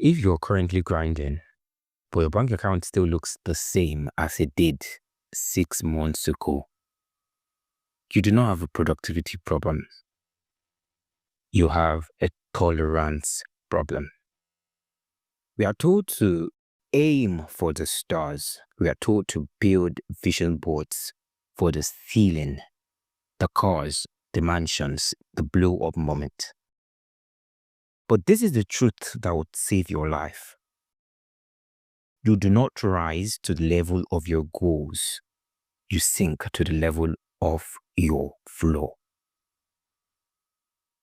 If you're currently grinding, but your bank account still looks the same as it did 6 months ago, you do not have a productivity problem. You have a tolerance problem. We are told to aim for the stars. We are told to build vision boards for the ceiling, the cars, the mansions, the blow up moment. But this is the truth that would save your life. You do not rise to the level of your goals. You sink to the level of your flow.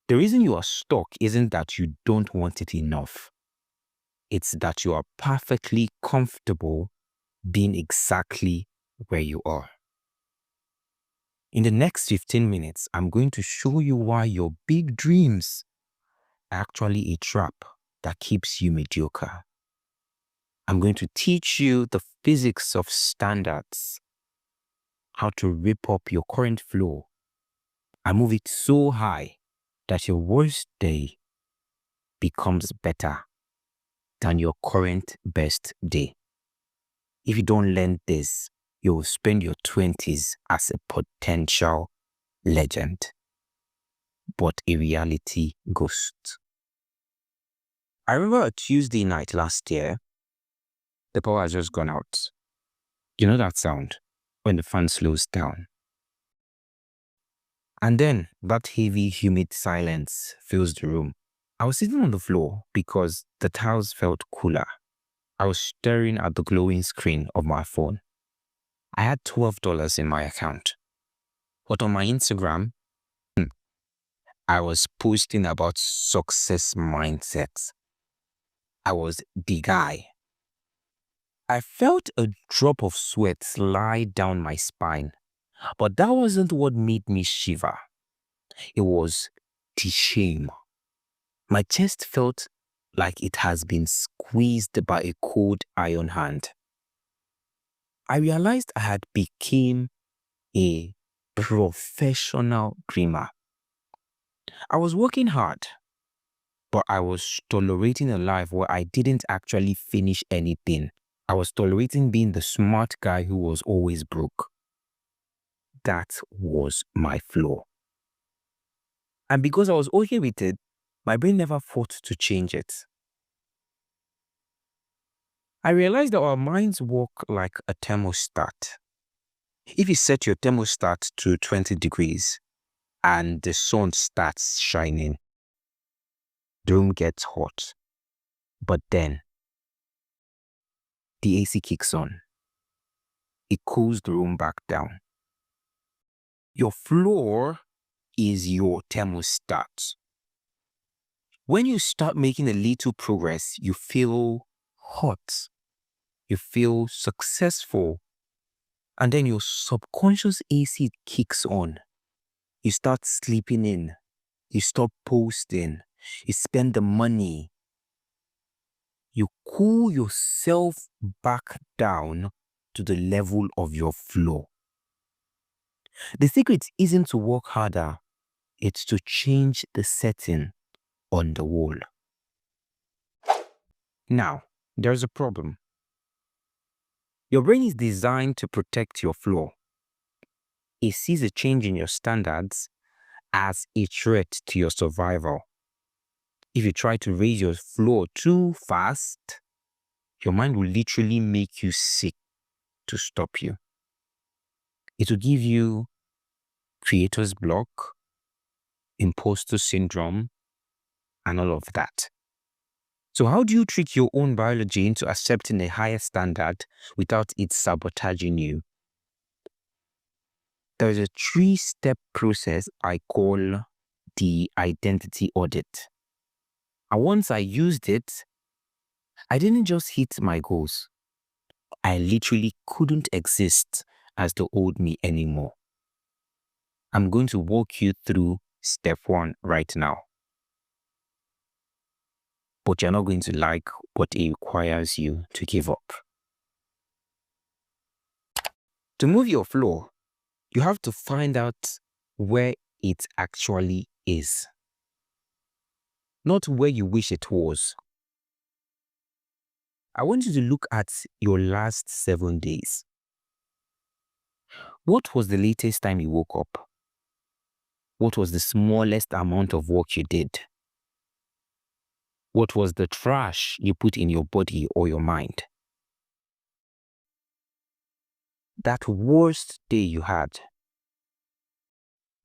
The reason you are stuck isn't that you don't want it enough. It's that you are perfectly comfortable being exactly where you are. In the next 15 minutes, I'm going to show you why your big dreams are actually a trap that keeps you mediocre. I'm going to teach you the physics of standards, how to rip up your current flow and move it so high that your worst day becomes better than your current best day. If you don't learn this, you will spend your 20s as a potential legend, but a reality ghost. I remember a Tuesday night last year, the power has just gone out. You know that sound when the fan slows down? And then that heavy, humid silence fills the room. I was sitting on the floor because the tiles felt cooler. I was staring at the glowing screen of my phone. I had $12 in my account. But on my Instagram, I was posting about success mindsets. I was the guy. I felt a drop of sweat slide down my spine, but that wasn't what made me shiver. It was the shame. My chest felt like it has been squeezed by a cold iron hand. I realized I had become a professional dreamer. I was working hard, but I was tolerating a life where I didn't actually finish anything. I was tolerating being the smart guy who was always broke. That was my flaw. And because I was okay with it, my brain never fought to change it. I realized that our minds work like a thermostat. If you set your thermostat to 20 degrees and the sun starts shining, the room gets hot. But then the AC kicks on. It cools the room back down. Your floor is your thermostat. When you start making a little progress, you feel hot. You feel successful. And then your subconscious AC kicks on. You start sleeping in. You stop posting. You spend the money. You cool yourself back down to the level of your flow. The secret isn't to work harder. It's to change the setting on the wall. Now, there's a problem. Your brain is designed to protect your flow. It sees a change in your standards as a threat to your survival. If you try to raise your flow too fast, your mind will literally make you sick to stop you. It will give you creator's block, imposter syndrome, and all of that. So how do you trick your own biology into accepting a higher standard without it sabotaging you? There is a 3-step process I call the identity audit. And once I used it, I didn't just hit my goals. I literally couldn't exist as the old me anymore. I'm going to walk you through step 1 right now. But you're not going to like what it requires you to give up. To move your flow, you have to find out where it actually is. Not where you wish it was. I want you to look at your last 7 days. What was the latest time you woke up? What was the smallest amount of work you did? What was the trash you put in your body or your mind? That worst day you had,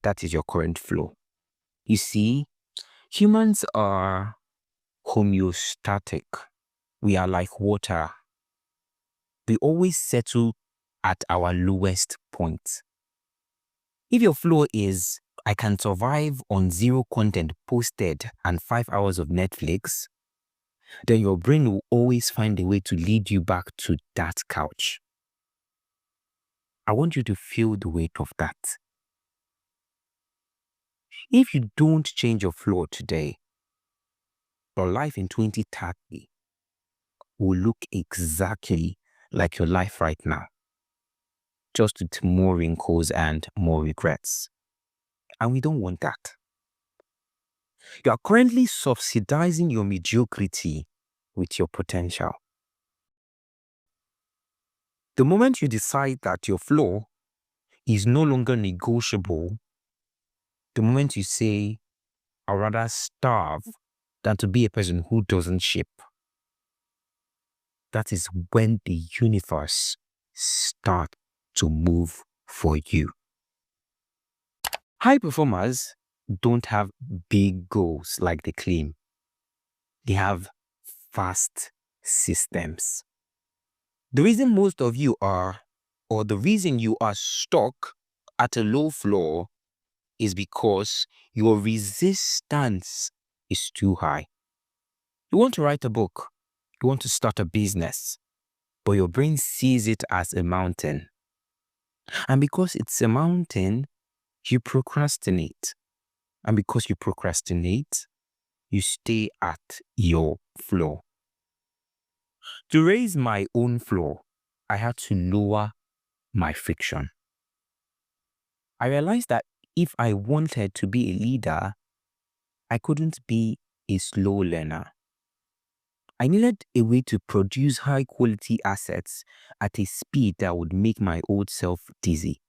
that is your current flow. You see, humans are homeostatic. We are like water. We always settle at our lowest point. If your flow is, I can survive on 0 content posted and 5 hours of Netflix, then your brain will always find a way to lead you back to that couch. I want you to feel the weight of that. If you don't change your flow today, your life in 2030 will look exactly like your life right now, just with more wrinkles and more regrets. And we don't want that. You are currently subsidizing your mediocrity with your potential. The moment you decide that your flow is no longer negotiable, the moment you say, I'd rather starve than to be a person who doesn't ship, that is when the universe starts to move for you. High performers don't have big goals like they claim. They have fast systems. The reason most of you are, or the reason you are stuck at a low floor is because your resistance is too high. You want to write a book, you want to start a business, but your brain sees it as a mountain. And because it's a mountain, you procrastinate. And because you procrastinate, you stay at your floor. To raise my own floor, I had to lower my friction. I realized that if I wanted to be a leader, I couldn't be a slow learner. I needed a way to produce high quality assets at a speed that would make my old self dizzy.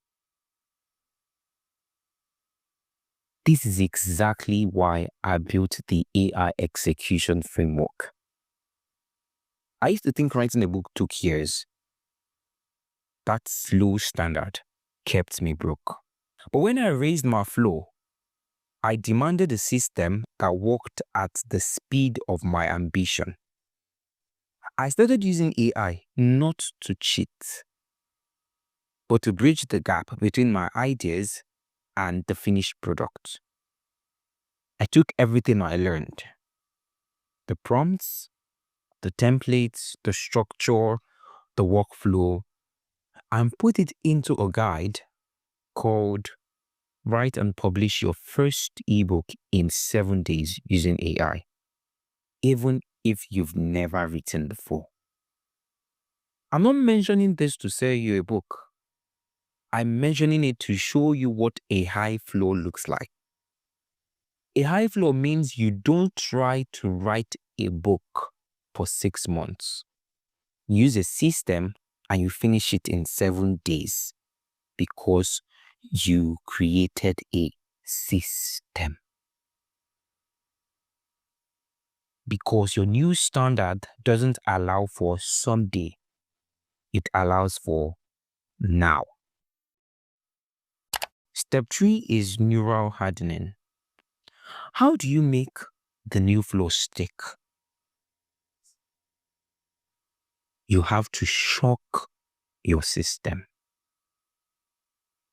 This is exactly why I built the AI execution framework. I used to think writing a book took years. That slow standard kept me broke. But when I raised my flow, I demanded a system that worked at the speed of my ambition. I started using AI not to cheat, but to bridge the gap between my ideas and the finished product. I took everything I learned, the prompts, the templates, the structure, the workflow, and put it into a guide called Write and Publish Your First eBook in 7 days using AI, even if you've never written before. I'm not mentioning this to sell you a book. I'm mentioning it to show you what a high flow looks like. A high flow means you don't try to write a book for 6 months. Use a system and you finish it in 7 days because you created a system. Because your new standard doesn't allow for someday, it allows for now. Step 3 is neural hardening. How do you make the new flow stick? You have to shock your system.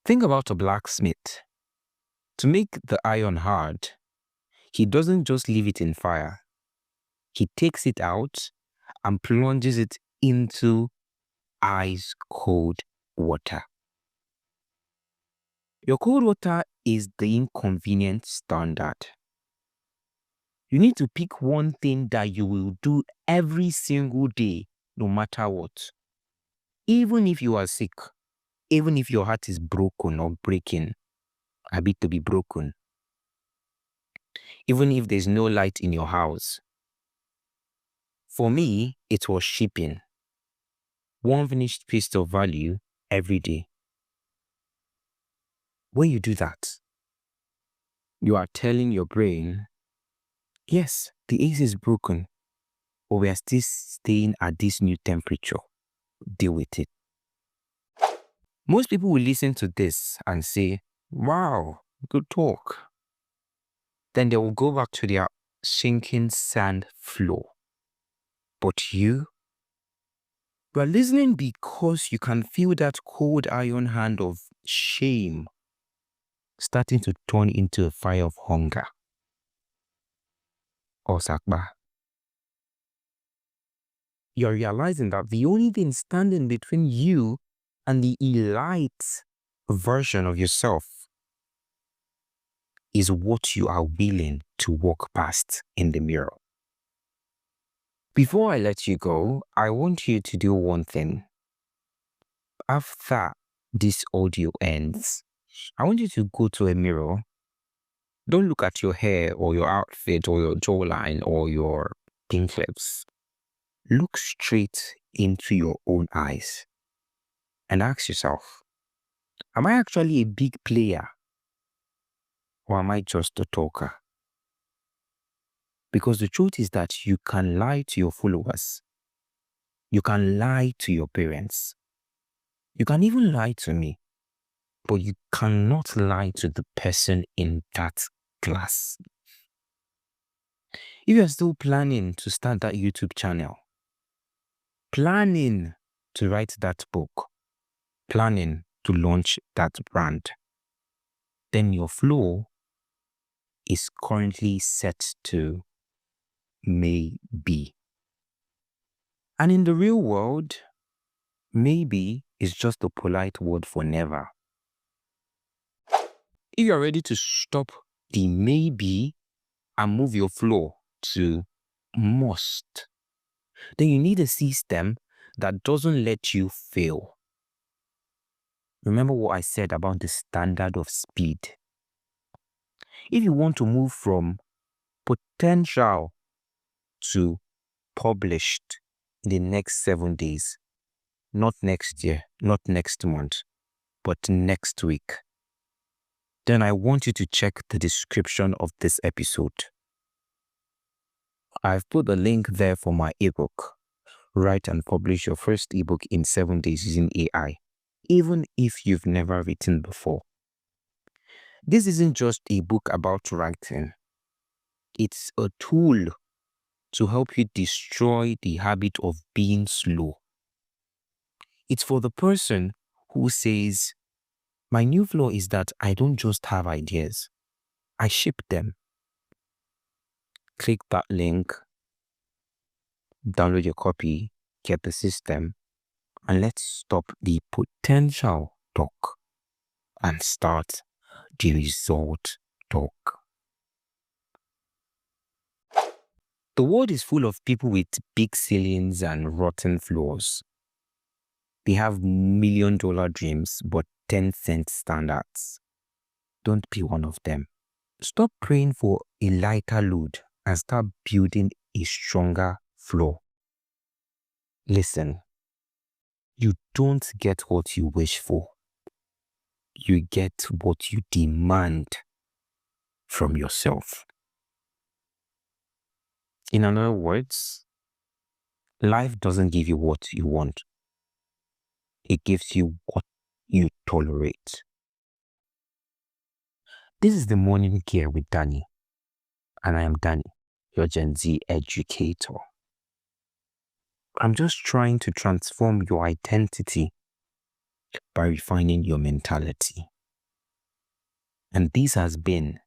Think about a blacksmith. To make the iron hard, he doesn't just leave it in fire. He takes it out and plunges it into ice cold water. Your cold water is the inconvenient standard. You need to pick one thing that you will do every single day, no matter what. Even if you are sick, even if your heart is broken or breaking, a bit to be broken, even if there's no light in your house. For me, it was shipping. One finished piece of value every day. When you do that, you are telling your brain, yes, the AC is broken, but we are still staying at this new temperature. Deal with it. Most people will listen to this and say, wow, good talk. Then they will go back to their sinking sand floor. But you are listening because you can feel that cold iron hand of shame starting to turn into a fire of hunger. Or sakba. You're realizing that the only thing standing between you and the elite version of yourself is what you are willing to walk past in the mirror. Before I let you go, I want you to do one thing. After this audio ends, I want you to go to a mirror. Don't look at your hair or your outfit or your jawline or your pink lips. Look straight into your own eyes and ask yourself, am I actually a big player or am I just a talker? Because the truth is that you can lie to your followers. You can lie to your parents. You can even lie to me. But you cannot lie to the person in that class. If you're still planning to start that YouTube channel, planning to write that book, planning to launch that brand, then your flow is currently set to maybe. And in the real world, maybe is just a polite word for never. If you're ready to stop the maybe and move your flow to must, then you need a system that doesn't let you fail. Remember what I said about the standard of speed. If you want to move from potential to published in the next 7 days, not next year, not next month, but next week, then I want you to check the description of this episode. I've put a link there for my ebook. Write and publish your first ebook in 7 days using AI, even if you've never written before. This isn't just a book about writing. It's a tool to help you destroy the habit of being slow. It's for the person who says, my new flow is that I don't just have ideas, I ship them. Click that link, download your copy, get the system, and let's stop the potential talk and start the result talk. The world is full of people with big ceilings and rotten floors. They have $1 million dreams, but 10-cent standards. Don't be one of them. Stop praying for a lighter load and start building a stronger floor. Listen, you don't get what you wish for. You get what you demand from yourself. In other words, life doesn't give you what you want. It gives you what you tolerate. This is the Morning Gear with Danny. And I am Danny, your Gen Z educator. I'm just trying to transform your identity by refining your mentality. And this has been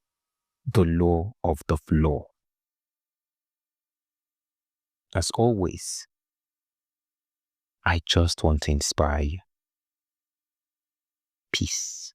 the law of the floor. As always, I just want to inspire you. Peace.